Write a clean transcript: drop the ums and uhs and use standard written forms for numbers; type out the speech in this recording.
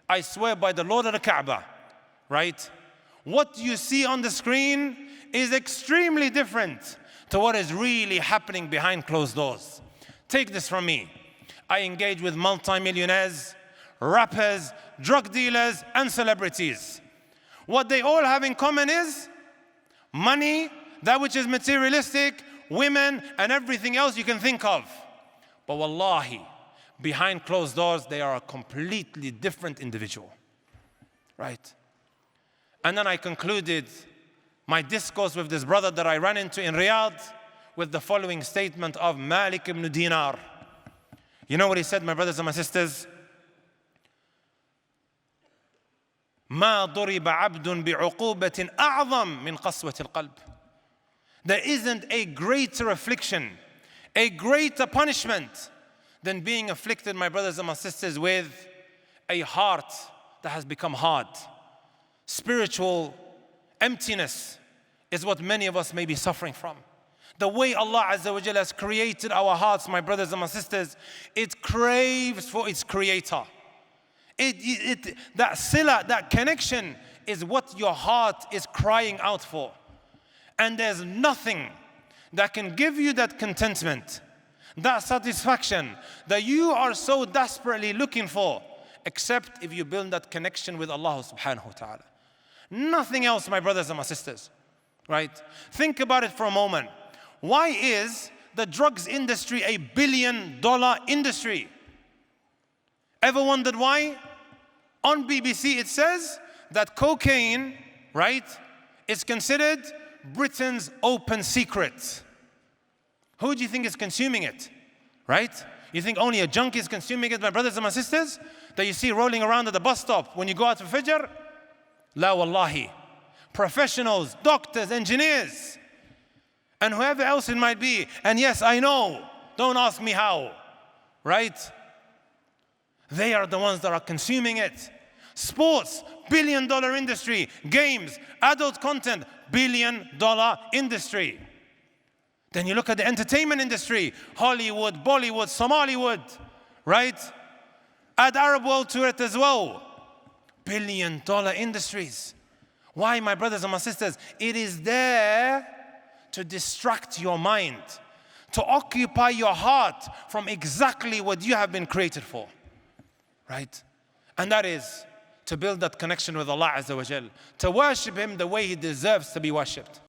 I swear by the Lord of the Kaaba, right? What you see on the screen is extremely different to what is really happening behind closed doors. Take this from me. I engage with multimillionaires, rappers, drug dealers, and celebrities. What they all have in common is money, that which is materialistic, women, and everything else you can think of. But wallahi, behind closed doors, they are a completely different individual, right? And then I concluded my discourse with this brother that I ran into in Riyadh with the following statement of Malik ibn Dinar. You know what he said, my brothers and my sisters? ما ضرب عبد بعقوبة أعظم من قسوة القلب. There isn't a greater affliction, a greater punishment than being afflicted, my brothers and my sisters, with a heart that has become hard. Spiritual emptiness is what many of us may be suffering from. The way Allah Azza wa Jalla has created our hearts, my brothers and my sisters, it craves for its creator. That sila, that connection is what your heart is crying out for. And there's nothing that can give you that contentment, that satisfaction that you are so desperately looking for, except if you build that connection with Allah subhanahu wa ta'ala. Nothing else, my brothers and my sisters, right? Think about it for a moment. Why is the drugs industry a $1 billion industry? Ever wondered why? On BBC it says that cocaine, right, is considered Britain's open secret. Who do you think is consuming it, right? You think only a junkie is consuming it, my brothers and my sisters, that you see rolling around at the bus stop when you go out for Fajr? La wallahi. Professionals, doctors, engineers, and whoever else it might be. And yes, I know, don't ask me how, right? They are the ones that are consuming it. Sports, $1 billion industry. Games, adult content, $1 billion industry. Then you look at the entertainment industry, Hollywood, Bollywood, Somaliwood, right? Add Arab world to it as well. $1 billion industries. Why, my brothers and my sisters? It is there to distract your mind, to occupy your heart from exactly what you have been created for, right? And that is to build that connection with Allah Azza wa Jal, to worship Him the way He deserves to be worshipped.